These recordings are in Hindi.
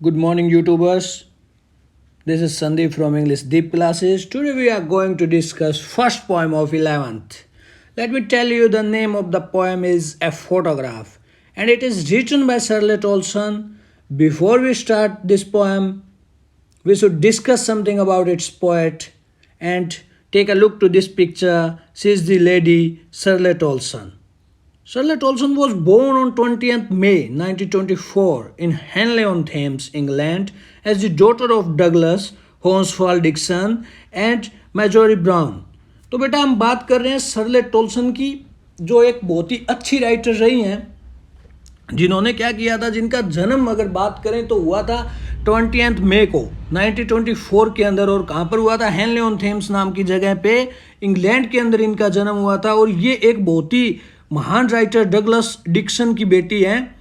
Good morning, YouTubers. This is Sandeep from English Deep Classes. Today we are going to discuss first poem of 11th. Let me tell you the name of the poem is A Photograph and it is written by Charlotte Olson. Before we start this poem, we should discuss something about its poet and take a look to this picture. She is the lady Charlotte Olson. Charlotte Olson was born on 20th May 1924 in Henley-on-Thames, England, as the daughter of Douglas Horsfall Dixon and Marjorie Brown. तो बेटा हम बात कर रहे हैं शर्लेट टोल्सन की, जो एक बहुत ही अच्छी राइटर रही हैं, जिन्होंने क्या किया था, जिनका जन्म अगर बात करें तो हुआ था 20th मई को 1924 के अंदर। और कहाँ पर हुआ था? हेनले ऑन थेम्स नाम की जगह पे इंग्लैंड के अंदर इनका जन्म हुआ था। और ये एक बहुत ही महान राइटर डगलस डिक्सन की बेटी हैं।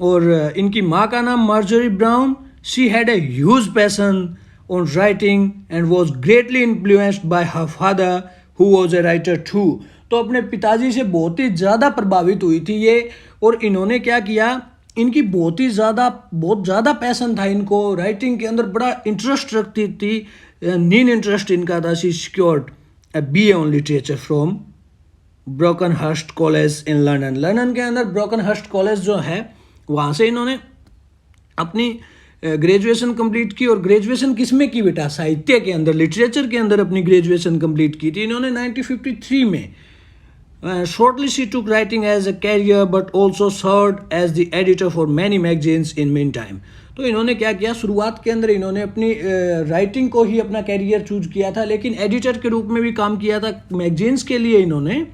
और इनकी माँ का नाम Marjorie Brown. She had a huge passion on writing and was greatly influenced by her father who was a writer too. तो अपने पिताजी से बहुत ही ज़्यादा प्रभावित हुई थी ये। और इन्होंने क्या किया, इनकी बहुत ज़्यादा पैशन था इनको राइटिंग के अंदर, बड़ा इंटरेस्ट रखती थी, नीन इंटरेस्ट इनका था। She secured a BA on literature from Brockenhurst college in London. London के अंदर ब्रोकनहर्स्ट कॉलेज जो है, वहाँ से इन्होंने अपनी ग्रेजुएशन कंप्लीट की। और ग्रेजुएशन किस में की बेटा? साहित्य के अंदर, लिटरेचर के अंदर अपनी ग्रेजुएशन कंप्लीट की थी इन्होंने 1953 में। Shortly she took writing as a career but also served as the editor for many magazines in meantime. तो इन्होंने क्या किया, शुरुआत के अंदर इन्होंने अपनी राइटिंग को ही अपना कैरियर चूज किया था, लेकिन एडिटर के रूप में भी काम किया था मैगजीन्स के लिए इन्होंने।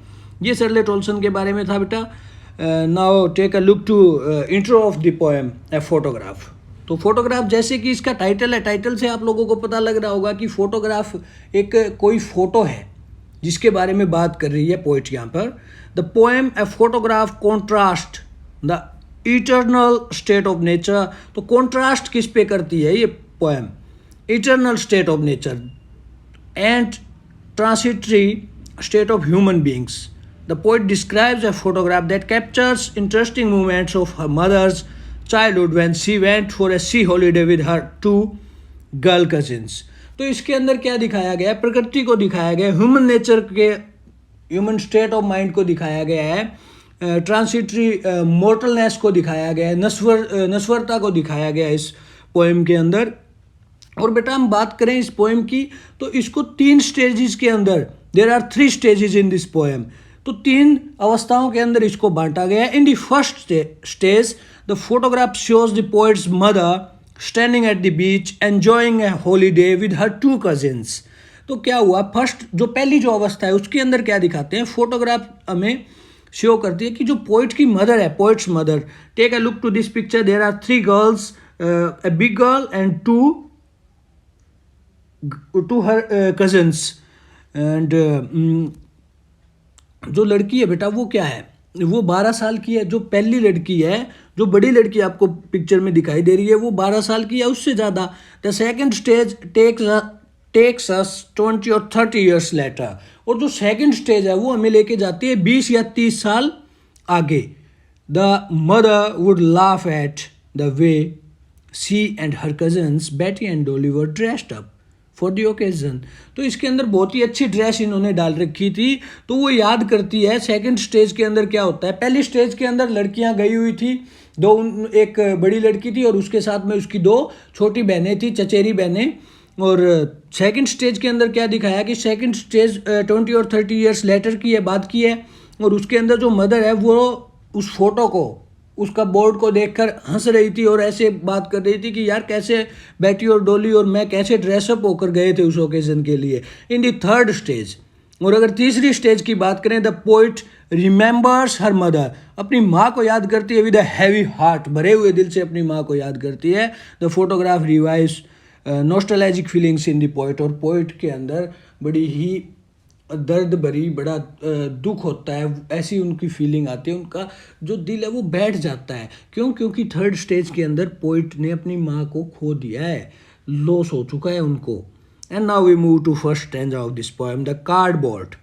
ये शर्लेट ओल्सन के बारे में था बेटा। Now take a look to intro of the poem a photograph. तो फोटोग्राफ, जैसे कि इसका टाइटल है, टाइटल से आप लोगों को पता लग रहा होगा कि फोटोग्राफ एक कोई फोटो है जिसके बारे में बात कर रही है पोइट यहाँ पर। The poem a photograph contrast the eternal state of nature. तो कॉन्ट्रास्ट किस पे करती है ये poem? Eternal state of nature and transitory state of human beings. The poet describes a photograph that captures interesting moments of her mother's childhood when she went for a sea holiday with her 2 girl cousins. तो इसके अंदर क्या दिखाया गया है? प्रकृति को दिखाया गया है, ह्यूमन नेचर के, ह्यूमन स्टेट ऑफ माइंड को दिखाया गया है, ट्रांसिटरी मोर्टलनेस को दिखाया गया है, नश्वरता को दिखाया गया है इस पोएम के अंदर। और बेटा हम बात करें इस पोएम की, तो इसको 3 स्टेजेस के अंदर, there are 3 stages in this poem. तो 3 अवस्थाओं के अंदर इसको बांटा गया है। In the first stage the photograph shows the poet's mother standing at the beach enjoying a holiday with her 2 cousins. तो क्या हुआ, फर्स्ट जो पहली जो अवस्था है उसके अंदर क्या दिखाते हैं, फोटोग्राफ हमें शो करती है कि जो पोइट की मदर है, poet's mother. Take a look to this picture, there are 3 girls, a big girl and two her cousins. And जो लड़की है बेटा वो क्या है, वो 12 साल की है। जो पहली लड़की है, जो बड़ी लड़की आपको पिक्चर में दिखाई दे रही है, वो 12 साल की है, उससे ज़्यादा। The second stage takes us 20 और 30 ईयर्स लेटर। और जो सेकेंड स्टेज है वो हमें लेके जाती है 20 या 30 साल आगे। The mother would laugh at the way she and her cousins Betty and Dolly were dressed up for the occasion. तो इसके अंदर बहुत ही अच्छी ड्रेस इन्होंने डाल रखी थी, तो वो याद करती है। सेकंड स्टेज के अंदर क्या होता है, पहली स्टेज के अंदर लड़कियां गई हुई थी, एक बड़ी लड़की थी और उसके साथ में उसकी 2 छोटी बहनें थी, चचेरी बहनें। और सेकंड स्टेज के अंदर क्या दिखाया कि सेकंड स्टेज 20 और 30 ईयर्स लेटर की है, बात की है। और उसके अंदर जो मदर है वो उस फोटो को, उसका बोर्ड को देखकर हंस रही थी और ऐसे बात कर रही थी कि यार कैसे बेटी और डोली और मैं कैसे ड्रेसअप होकर गए थे उस ओकेजन के लिए। इन दी थर्ड स्टेज, और अगर तीसरी स्टेज की बात करें, the poet remembers her mother, अपनी माँ को याद करती है विद अ हैवी हार्ट, भरे हुए दिल से अपनी माँ को याद करती है। The photograph revives nostalgic feelings in the poet. और पोइट के अंदर बड़ी ही दर्द भरी, बड़ा दुख होता है, ऐसी उनकी फीलिंग आती है, उनका जो दिल है वो बैठ जाता है। क्यों? क्योंकि थर्ड स्टेज के अंदर पोइट ने अपनी माँ को खो दिया है, लॉस हो चुका है उनको। And now we move to first stanza of this poem. The cardboard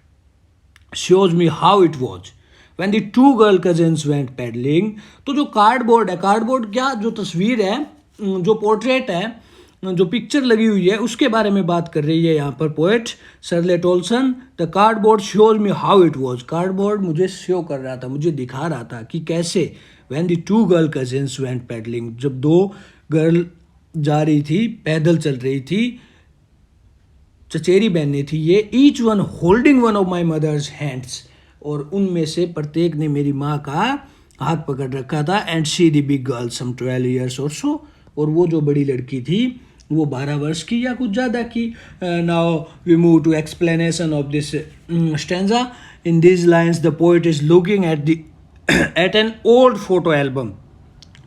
shows me how it was when the 2 girl cousins went paddling। तो जो कार्डबोर्ड है, कार्डबोर्ड क्या, जो तस्वीर है जो पोर्ट्रेट है, जो पिक्चर लगी हुई है, उसके बारे में बात कर रही है यहाँ पर poet Shirley Toulson. The cardboard shows me how it was. Cardboard मुझे शो कर रहा था, मुझे दिखा रहा था कि कैसे। When the two girl cousins went paddling, जब दो गर्ल जा रही थी, पैदल चल रही थी, चचेरी बहनें थी ये, each one holding one of my mother's hands, और उनमें से प्रत्येक ने मेरी माँ का हाथ पकड़ रखा था। And she the big girl some 12 years or so, और वो जो बड़ी लड़की थी वो 12 वर्ष की या कुछ ज़्यादा की। Now we move to explanation of this stanza. In this lines the poet is looking at an old photo album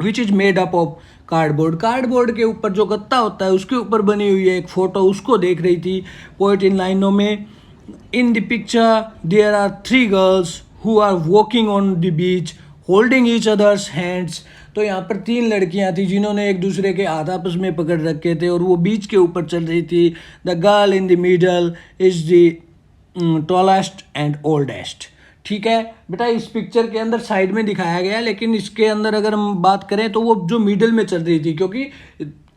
which is made up of cardboard. Cardboard के ऊपर जो गत्ता होता है उसके ऊपर बनी हुई है एक फ़ोटो, उसको देख रही थी पोएट इन लाइनों में। In the picture there are 3 girls who are walking on the beach holding each others hands. तो यहाँ पर 3 लड़कियाँ थी जिन्होंने एक दूसरे के हाथ आपस में पकड़ रखे थे और वो बीच के ऊपर चल रही थी। The girl in the middle is the tallest and oldest. ठीक है बेटा, इस पिक्चर के अंदर साइड में दिखाया गया, लेकिन इसके अंदर अगर हम बात करें तो वो जो मिडल में चल रही थी, क्योंकि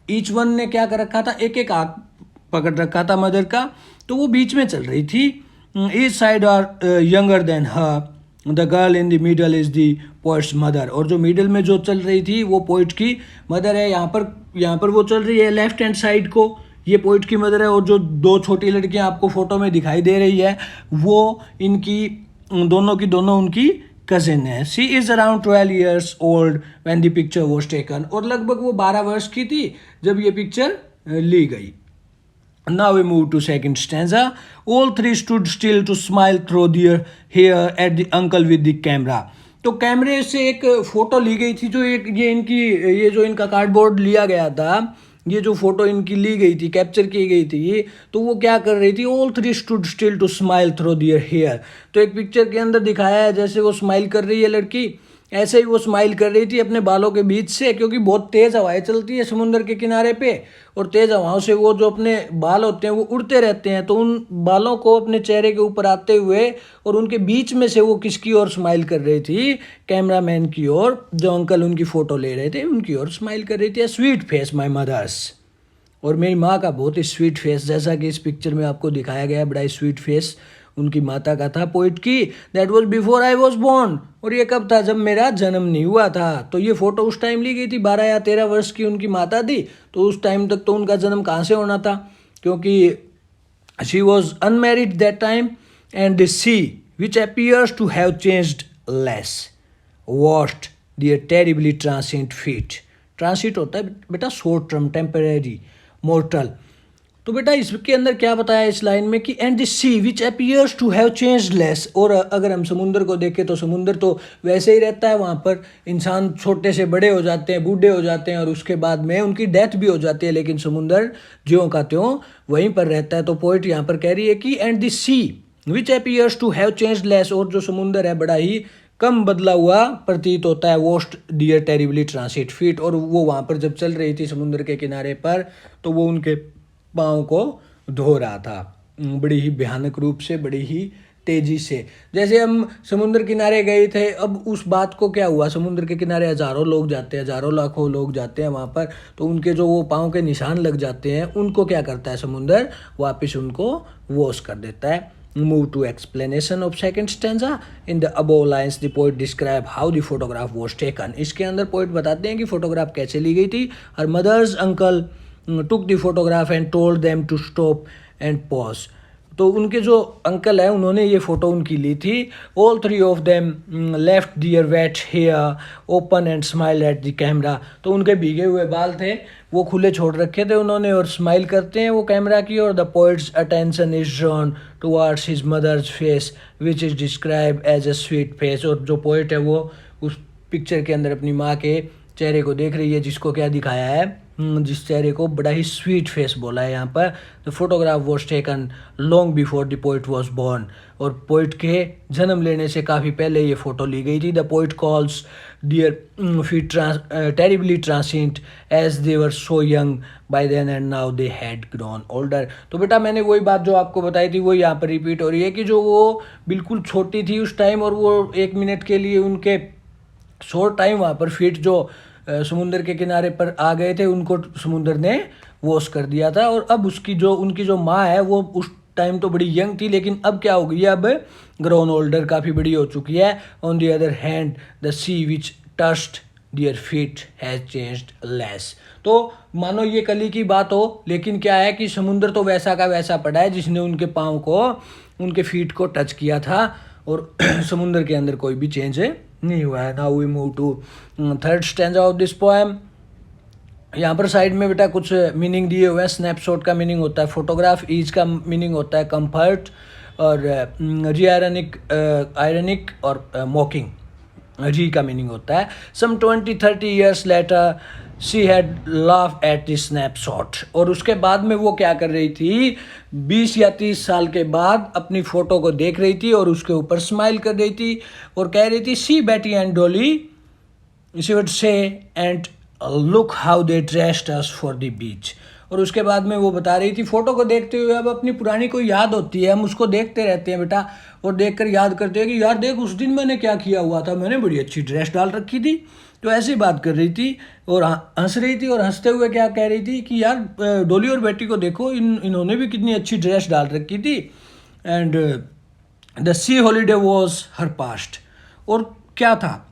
ईच वन ने क्या कर रखा था, एक एक हाथ पकड़ रखा था मदर का, तो वो बीच में चल रही थी। Each side are younger than her, the girl in the middle is the poet's mother. और जो मिडल में जो चल रही थी वो पोइट की मदर है। यहाँ पर वो चल रही है लेफ्ट हैंड साइड को, ये पोइट की मदर है। और जो 2 छोटी लड़कियाँ आपको फोटो में दिखाई दे रही है वो इनकी दोनों की दोनों उनकी कजिन है। She is around 12 years old when the picture was taken, और लगभग वो 12 वर्ष की थी जब ये पिक्चर ली गई। Now we move to second stanza. All 3 stood still to smile through their hair at the uncle with the camera. तो कैमरे से एक फोटो ली गई थी, जो ये जो इनका कार्डबोर्ड लिया गया था, ये जो फोटो इनकी ली गई थी, कैप्चर की गई थी, तो वो क्या कर रही थी, all 3 stood still to smile through their hair. तो एक पिक्चर के अंदर दिखाया है जैसे वो स्माइल कर रही है लड़की, ऐसे ही वो स्माइल कर रही थी अपने बालों के बीच से, क्योंकि बहुत तेज़ हवाएं चलती है समुद्र के किनारे पे, और तेज़ हवाओं से वो जो अपने बाल होते हैं वो उड़ते रहते हैं। तो उन बालों को अपने चेहरे के ऊपर आते हुए और उनके बीच में से वो किसकी ओर स्माइल कर रही थी, कैमरामैन की ओर, जो अंकल उनकी फ़ोटो ले रहे थे उनकी ओर स्माइल कर रही थी। स्वीट फेस माई मदर्स, और मेरी माँ का बहुत ही स्वीट फेस, जैसा कि इस पिक्चर में आपको दिखाया गया है, बड़ा ही स्वीट फेस उनकी माता का था पोइट की। That was before I was born, और ये कब था, जब मेरा जन्म नहीं हुआ था। तो ये फ़ोटो उस टाइम ली गई थी, 12 या 13 वर्ष की उनकी माता थी, तो उस टाइम तक तो उनका जन्म कहाँ से होना था, क्योंकि she was unmarried that time. And the sea which appears to have changed less washed their terribly transient feet. Transit होता है बेटा शॉर्ट टर्म, टेम्परेरी, मोर्टल। तो बेटा इसके अंदर क्या बताया इस लाइन में कि and the sea which appears to have changed less. और अगर हम समुंदर को देखें तो समुंदर तो वैसे ही रहता है, वहाँ पर इंसान छोटे से बड़े हो जाते हैं, बूढ़े हो जाते हैं, और उसके बाद में उनकी डेथ भी हो जाती है, लेकिन समुंदर ज्यों का त्यों वहीं पर रहता है। तो पोइट यहाँ पर कह रही है कि and the sea which appears to have changed less, और जो समुंदर है बड़ा ही कम बदला हुआ प्रतीत होता है। Washed their terribly transit feet, और वो वहाँ पर जब चल रही थी समुद्र के किनारे पर, तो वो उनके पाँव को धो रहा था बड़ी ही भयानक रूप से, बड़ी ही तेजी से। जैसे हम समुद्र किनारे गए थे, अब उस बात को क्या हुआ, समुद्र के किनारे हज़ारों लोग जाते हैं, हज़ारों लाखों लोग जाते हैं वहाँ पर, तो उनके जो वो पाँव के निशान लग जाते हैं, उनको क्या करता है समुद्र, वापस उनको वॉश कर देता है। Move to explanation of second stanza. In the above lines, the poet describe how the photograph was taken. इसके अंदर पोइट बताते हैं कि फोटोग्राफ कैसे ली गई थी। Her mother's uncle took the photograph and told them to stop and pause. तो उनके जो अंकल है उन्होंने ये फ़ोटो उनकी ली थी। All 3 of them left their wet hair open and smile at the camera. तो उनके भीगे हुए बाल थे वो खुले छोड़ रखे थे उन्होंने, और स्माइल करते हैं वो कैमरा की। और the poet's attention is drawn towards his mother's face which is describe as a sweet face. और जो पोइट है वो उस पिक्चर के अंदर अपनी माँ के चेहरे को देख रही है, जिसको क्या दिखाया है, जिस चेहरे को बड़ा ही स्वीट फेस बोला है यहाँ पर। The photograph was taken long before the poet was born, और पोइट के जन्म लेने से काफ़ी पहले ये फ़ोटो ली गई थी। The poet calls their feet terribly transient as they were so young by then and now they had grown older. तो बेटा मैंने वही बात जो आपको बताई थी वो यहाँ पर रिपीट हो रही है कि जो वो बिल्कुल छोटी थी उस टाइम, और वो 1 मिनट के लिए उनके शॉर्ट टाइम वहाँ पर फीट जो समुंदर के किनारे पर आ गए थे, उनको समुंदर ने वॉश कर दिया था। और अब उनकी जो माँ है वो उस टाइम तो बड़ी यंग थी, लेकिन अब क्या हो गई है, अब ग्रोन ओल्डर, काफ़ी बड़ी हो चुकी है। On the other hand the sea which touched their feet has changed less. तो मानो ये कली की बात हो, लेकिन क्या है कि समुंदर तो वैसा का वैसा पड़ा है जिसने उनके पाँव को, उनके फीट को टच किया था, और समुंदर के अंदर कोई भी चेंज नहीं हुआ है। Now we move to third stanza of this poem. यहाँ पर साइड में बेटा कुछ मीनिंग दिए हुए हैं। स्नैपशॉट का मीनिंग होता है फोटोग्राफ, ईज का मीनिंग होता है कंफर्ट, और री आयरनिक और मॉकिंग री का मीनिंग होता है। सम 20-30 years later she had laugh at the snapshot. और उसके बाद में वो क्या कर रही थी, 20 या 30 साल के बाद अपनी फ़ोटो को देख रही थी और उसके ऊपर स्माइल कर रही थी और कह रही थी, सी बेटी and Dolly she would say and look how they dressed us for the बीच। और उसके बाद में वो बता रही थी, फ़ोटो को देखते हुए अब अपनी पुरानी कोई याद होती है, हम उसको देखते रहते हैं बेटा, और देखकर याद करते हैं कि यार देख उस दिन मैंने क्या किया हुआ था, मैंने बड़ी अच्छी ड्रेस डाल रखी थी। तो ऐसी बात कर रही थी और हंस रही थी, और हंसते हुए क्या कह रही थी कि यार डोली और बेटी को देखो, इन्होंने भी कितनी अच्छी ड्रेस डाल रखी थी। And the C holiday was her past. और क्या था,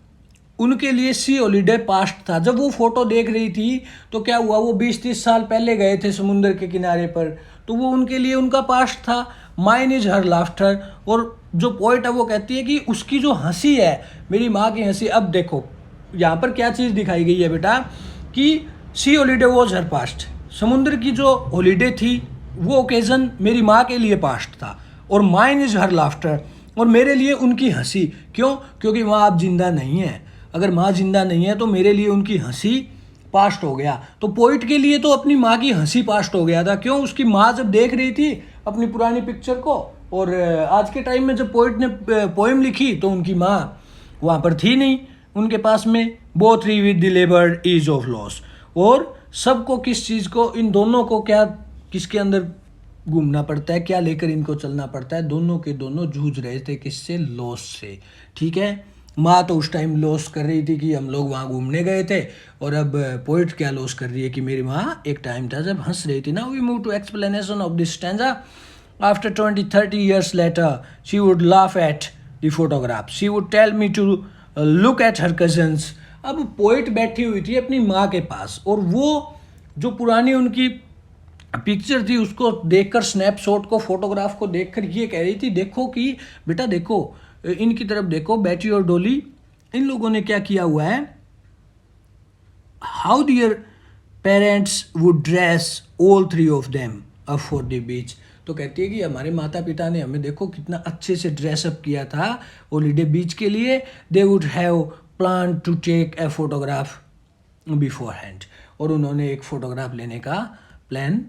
उनके लिए सी हॉलीडे पास्ट था। जब वो फोटो देख रही थी तो क्या हुआ, वो 20-30 साल पहले गए थे समुंदर के किनारे पर, तो वो उनके लिए उनका पास्ट था। Mine is her laughter. और जो पोइट है वो कहती है कि उसकी जो हंसी है, मेरी माँ की हंसी। अब देखो यहाँ पर क्या चीज़ दिखाई गई है बेटा, कि सी हॉलीडे वॉज हर पास्ट, समुद्र की जो हॉलीडे थी वो ओकेजन मेरी माँ के लिए पास्ट था, और माइन इज हर लाफ्टर, और मेरे लिए उनकी हंसी। क्यों? क्योंकि माँ अब जिंदा नहीं है। अगर माँ जिंदा नहीं है तो मेरे लिए उनकी हंसी पास्ट हो गया। तो पोइट के लिए तो अपनी माँ की हंसी पास्ट हो गया था। क्यों? उसकी माँ जब देख रही थी अपनी पुरानी पिक्चर को, और आज के टाइम में जब पोइट ने पोएम लिखी तो उनकी माँ वहाँ पर थी नहीं उनके पास में। Both wry with the labour ease of loss. और सबको किस चीज़ को, इन दोनों को क्या, किसके अंदर घूमना पड़ता है, क्या लेकर इनको चलना पड़ता है, दोनों के दोनों जूझ रहे थे किससे, लॉस से। ठीक है, माँ तो उस टाइम लॉस कर रही थी कि हम लोग वहाँ घूमने गए थे, और अब पोइट क्या लॉस कर रही है कि मेरी माँ एक टाइम था जब हंस रही थी ना। We move to explanation of this stanza. After 20-30 years later she would laugh at the photograph, she would tell me to look at her cousins। अब पोइट बैठी हुई थी अपनी माँ के पास, और वो जो पुरानी उनकी पिक्चर थी उसको देखकर, स्नैपशॉट को, फोटोग्राफ को देखकर ये कह रही थी, देखो कि बेटा देखो, इनकी तरफ देखो, बेटी और डोली, इन लोगों ने क्या किया हुआ है, how their parents would dress all three of them up for the beach. तो कहती है कि हमारे माता पिता ने हमें देखो कितना अच्छे से ड्रेसअप किया था हॉलीडे बीच के लिए। They would have plan to take a photograph beforehand. और उन्होंने एक फोटोग्राफ लेने का प्लान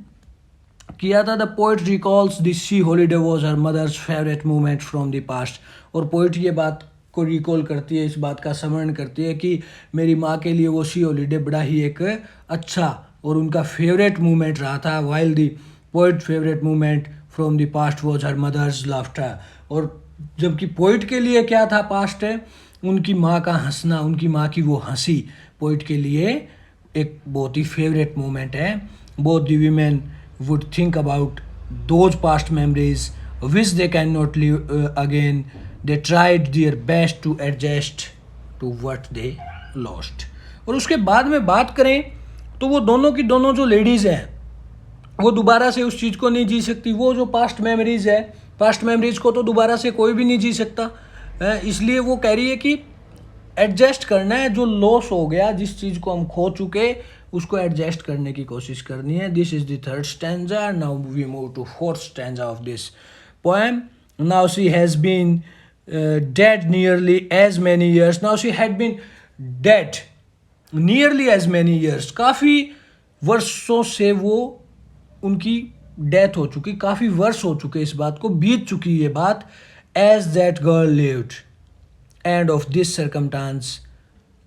किया था। The poet recalls this sea holiday was her mother's favourite moment from the past. और पोइट ये बात को रिकॉल करती है, इस बात का स्मरण करती है कि मेरी माँ के लिए वो सी हॉलीडे बड़ा ही एक अच्छा और उनका फेवरेट मोमेंट रहा था। While the poet favourite moment from the past was her mother's laughter. और जबकि पोइट के लिए क्या था पास्ट है, उनकी माँ का हंसना, उनकी माँ की वो हंसी पोइट के लिए एक बहुत ही फेवरेट मोमेंट है। Both the women would think about those past memories which they cannot live again. They tried their best to adjust to what they lost। और उसके बाद में बात करें तो वो दोनों की दोनों जो लेडीज़ हैं वो दोबारा से उस चीज़ को नहीं जी सकती। वो जो पास्ट मेमोरीज़ है, पास्ट मेमोरीज़ को तो दोबारा से कोई भी नहीं जी सकता, इसलिए वो कह रही है कि एडजस्ट करना है, जो लॉस हो गया, जिस चीज़ को हम खो चुके उसको एडजस्ट करने की कोशिश करनी है। This is the third stanza. Now we move to fourth stanza of this poem. Now she has been dead nearly as many years. Now she had been dead nearly as many years. काफ़ी वर्षों से वो उनकी डेथ हो चुकी, काफ़ी वर्ष हो चुके, इस बात को बीत चुकी ये बात। As that girl lived and of this circumstance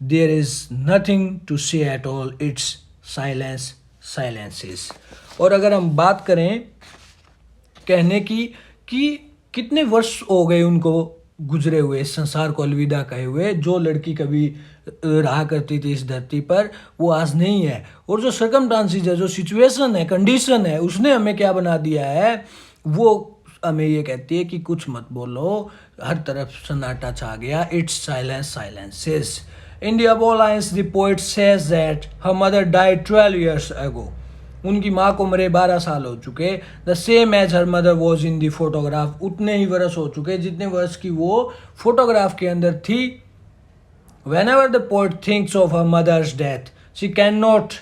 there is nothing to say at all, it's silence silences। और अगर हम बात करें कहने की कि कितने वर्ष हो गए उनको गुजरे हुए, संसार को अलविदा कहे हुए, जो लड़की कभी रहा करती थी इस धरती पर, वो आज नहीं है। और जो सर्कमस्टांसेस है, जो सिचुएशन है, कंडीशन है, उसने हमें क्या बना दिया है, वो हमें ये कहती है कि कुछ मत बोलो, हर तरफ सन्नाटा छा गया, इट्स साइलेंस साइलेंसेस। इंडिया बोलाइंस the poet says that her mother died 12 years ago। उनकी माँ को मरे 12 साल हो चुके। The same age her mother was in the photograph, उतने ही वर्ष हो चुके जितने वर्ष की वो फोटोग्राफ के अंदर थी। Whenever the poet thinks of her mother's death she can not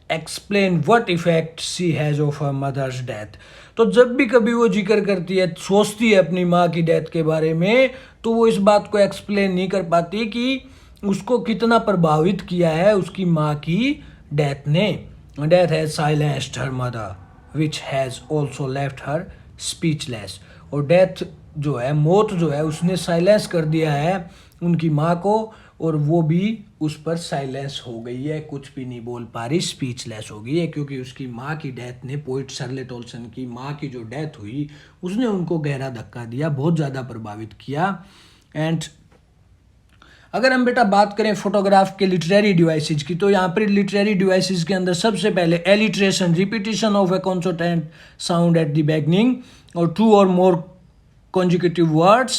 explain what effect she has of her mother's death. तो जब भी कभी वो जिक्र करती है, सोचती है अपनी माँ की डेथ के बारे में, तो वो इस बात को एक्सप्लेन नहीं कर पाती कि उसको कितना प्रभावित किया है उसकी माँ की डेथ ने। Death has silenced her mother which has also left her speechless. और डेथ जो है, मौत जो है, उसने साइलेंस कर दिया है उनकी माँ को, और वो भी उस पर साइलेंस हो गई है, कुछ भी नहीं बोल पा रही, स्पीचलेस हो गई है, क्योंकि उसकी माँ की डेथ ने, पोइट शार्लेट ओल्सन की माँ की जो डेथ हुई, उसने उनको गहरा धक्का दिया, बहुत ज़्यादा प्रभावित किया। एंड अगर हम बेटा बात करें फोटोग्राफ के लिटरेरी डिवाइसेज की, तो यहाँ पर लिटरेरी डिवाइसेज के अंदर सबसे पहले alliteration, repetition of A consonant sound at the beginning, और 2 or more consecutive words।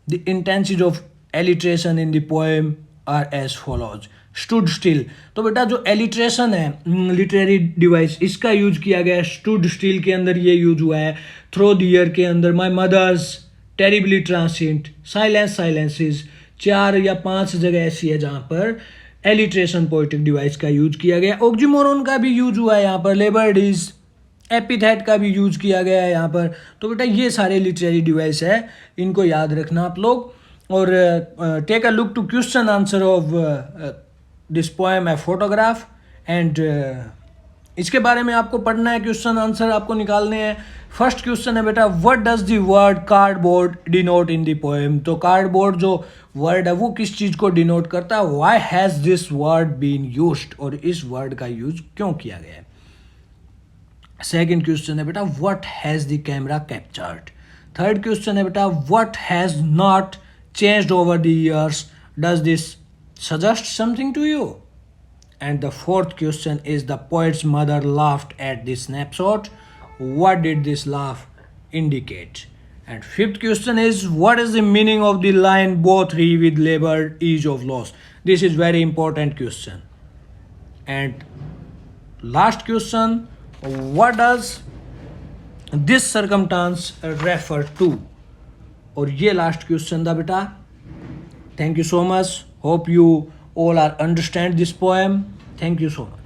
The intensities of alliteration in the poem are as follows। Stood still, तो बेटा जो एलिट्रेशन है लिटरेरी डिवाइस, इसका यूज किया गया है। स्टूड स्टिल के अंदर ये यूज हुआ है। थ्रो द ईयर के अंदर my mother's terribly transient, silence silences, 4 या 5 जगह ऐसी है जहाँ पर एलिट्रेशन पोएटिक डिवाइस का यूज किया गया। ऑक्सीमोरन का भी यूज हुआ है यहाँ पर, लेबर्डीज, एपिथेट का भी यूज किया गया है यहाँ पर। तो बेटा ये सारे लिटरेरी डिवाइस है, इनको याद रखना आप लोग। और take a look to question answer of this poem a photograph. And इसके बारे में आपको पढ़ना है, क्वेश्चन आंसर आपको निकालने हैं। फर्स्ट क्वेश्चन है बेटा, what does the word cardboard denote in the poem. तो कार्डबोर्ड जो वर्ड है वो किस चीज को डिनोट करता है, why has this word been used, और इस वर्ड का यूज क्यों किया गया है। सेकेंड क्वेश्चन है बेटा, what has the camera captured. Third question है बेटा, what has not changed over the years, does this suggest something to you. And the fourth question is, the poet's mother laughed at this snapshot. What did this laugh indicate? And fifth question is, what is the meaning of the line, both he with labor, ease of loss? This is very important question. And last question, what does this circumstance refer to? और ये लास्ट क्वेश्चन था बेटा। Thank you so much. Hope you all are understand this poem. Thank you so much.